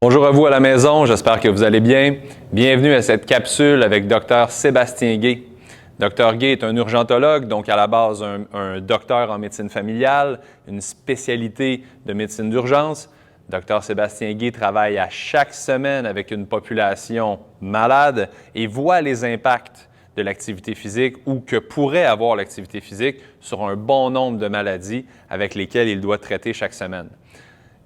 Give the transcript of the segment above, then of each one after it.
Bonjour à vous à la maison, j'espère que vous allez bien. Bienvenue à cette capsule avec Dr Sébastien Gay. Dr Gay est un urgentologue, donc à la base un docteur en médecine familiale, une spécialité de médecine d'urgence. Dr Sébastien Gay travaille à chaque semaine avec une population malade et voit les impacts de l'activité physique ou que pourrait avoir l'activité physique sur un bon nombre de maladies avec lesquelles il doit traiter chaque semaine.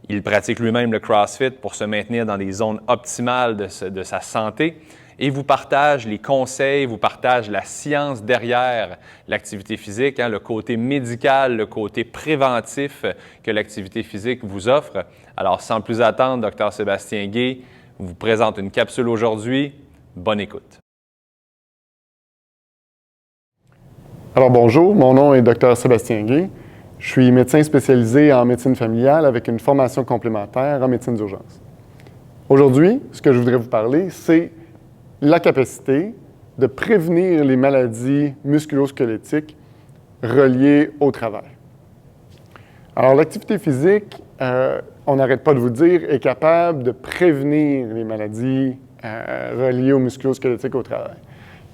Il pratique lui-même le CrossFit pour se maintenir dans des zones optimales de sa santé et vous partage les conseils, vous partage la science derrière l'activité physique, le côté médical, le côté préventif que l'activité physique vous offre. Alors, sans plus attendre, Dr Sébastien Gay vous présente une capsule aujourd'hui. Bonne écoute. Alors bonjour, mon nom est Dr Sébastien Gay. Je suis médecin spécialisé en médecine familiale avec une formation complémentaire en médecine d'urgence. Aujourd'hui, ce que je voudrais vous parler, c'est la capacité de prévenir les maladies musculo-squelettiques reliées au travail. Alors, l'activité physique, on n'arrête pas de vous dire, est capable de prévenir les maladies reliées aux musculo-squelettiques au travail.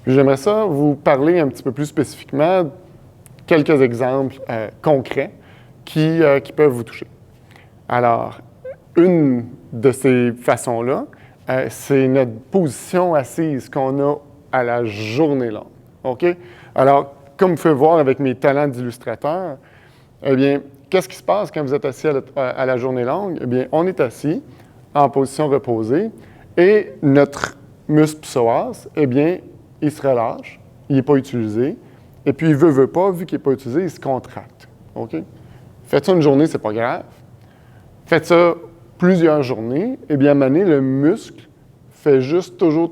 Puis j'aimerais ça vous parler un petit peu plus spécifiquement quelques exemples concrets qui peuvent vous toucher. Alors, une de ces façons-là, c'est notre position assise qu'on a à la journée longue. OK? Alors, comme vous pouvez voir avec mes talents d'illustrateur, eh bien, qu'est-ce qui se passe quand vous êtes assis à la journée longue? Eh bien, on est assis en position reposée et notre muscle psoas, eh bien, il se relâche, il n'est pas utilisé. Et puis, il veut pas, vu qu'il n'est pas utilisé, il se contracte. OK? Faites ça une journée, c'est pas grave. Faites ça plusieurs journées, et bien, à un moment donné, le muscle fait juste toujours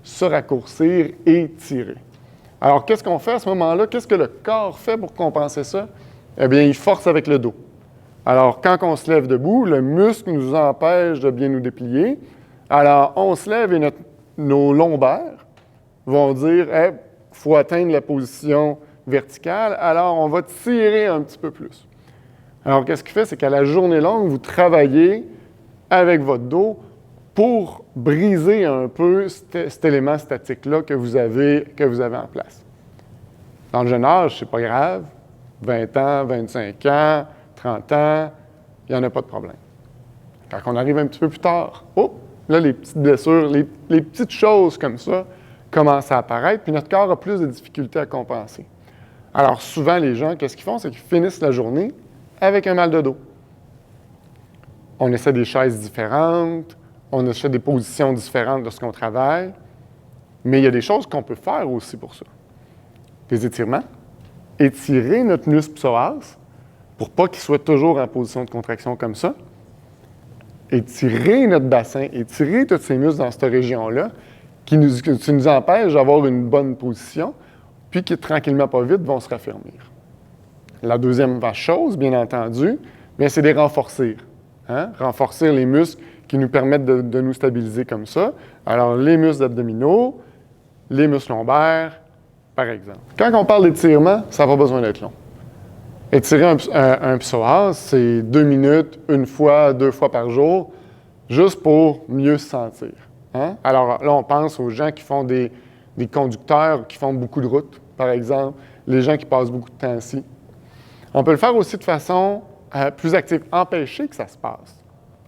se raccourcir et tirer. Alors, qu'est-ce qu'on fait à ce moment-là? Qu'est-ce que le corps fait pour compenser ça? Eh bien, il force avec le dos. Alors, quand on se lève debout, le muscle nous empêche de bien nous déplier. Alors, on se lève et nos lombaires vont dire « Hey, il faut atteindre la position verticale, alors on va tirer un petit peu plus. » Alors, qu'est-ce qu'il fait? C'est qu'à la journée longue, vous travaillez avec votre dos pour briser un peu cet élément statique-là que vous avez en place. Dans le jeune âge, c'est pas grave. 20 ans, 25 ans, 30 ans, il n'y en a pas de problème. Quand on arrive un petit peu plus tard, là, les petites blessures, les petites choses comme ça, commence à apparaître, puis notre corps a plus de difficultés à compenser. Alors, souvent, les gens, qu'est-ce qu'ils font? C'est qu'ils finissent la journée avec un mal de dos. On essaie des chaises différentes, on essaie des positions différentes lorsqu'on travaille, mais il y a des choses qu'on peut faire aussi pour ça. Des étirements, étirer notre muscle psoas pour pas qu'il soit toujours en position de contraction comme ça, étirer notre bassin, étirer tous ces muscles dans cette région-là, qui nous empêche d'avoir une bonne position, puis qui, tranquillement, pas vite, vont se raffermir. La deuxième chose, bien entendu, c'est de les renforcer. Renforcer les muscles qui nous permettent de nous stabiliser comme ça. Alors, les muscles abdominaux, les muscles lombaires, par exemple. Quand on parle d'étirement, ça n'a pas besoin d'être long. Étirer un psoas, c'est 2 minutes, 1 fois, 2 fois par jour, juste pour mieux se sentir. Alors là, on pense aux gens qui font des conducteurs qui font beaucoup de routes, par exemple, les gens qui passent beaucoup de temps assis. On peut le faire aussi de façon plus active, empêcher que ça se passe.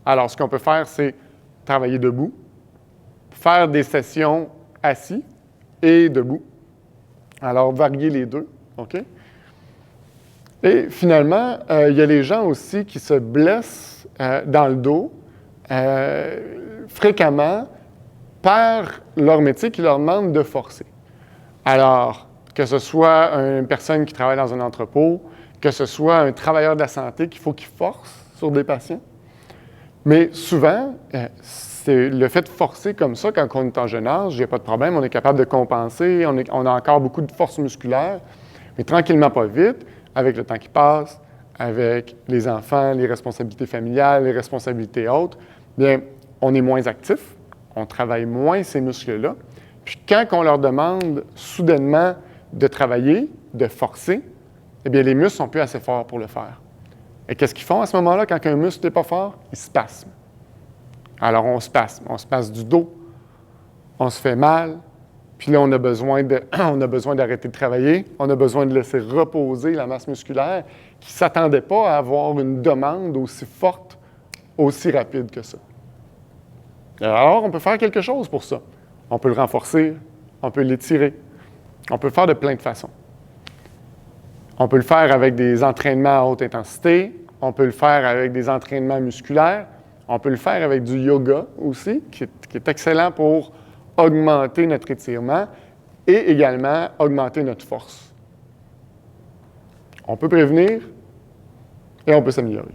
Alors, ce qu'on peut faire, c'est travailler debout, faire des sessions assis et debout. Alors, varier les deux, OK? Et finalement, il y a les gens aussi qui se blessent dans le dos fréquemment par leur métier qui leur demande de forcer. Alors, que ce soit une personne qui travaille dans un entrepôt, que ce soit un travailleur de la santé qu'il faut qu'il force sur des patients. Mais souvent, c'est le fait de forcer comme ça, quand on est en jeune âge, il n'y a pas de problème, on est capable de compenser, on a encore beaucoup de force musculaire, mais tranquillement pas vite, avec le temps qui passe, avec les enfants, les responsabilités familiales, les responsabilités autres, bien, on est moins actif, on travaille moins ces muscles-là. Puis quand on leur demande soudainement de travailler, de forcer, eh bien, les muscles ne sont plus assez forts pour le faire. Et qu'est-ce qu'ils font à ce moment-là, quand un muscle n'est pas fort? Il spasme. Alors, on se passe du dos, on se fait mal, puis là, on a besoin d'arrêter de travailler, on a besoin de laisser reposer la masse musculaire qui ne s'attendait pas à avoir une demande aussi forte, aussi rapide que ça. Alors, on peut faire quelque chose pour ça. On peut le renforcer, on peut l'étirer, on peut le faire de plein de façons. On peut le faire avec des entraînements à haute intensité, on peut le faire avec des entraînements musculaires, on peut le faire avec du yoga aussi, qui est excellent pour augmenter notre étirement et également augmenter notre force. On peut prévenir et on peut s'améliorer.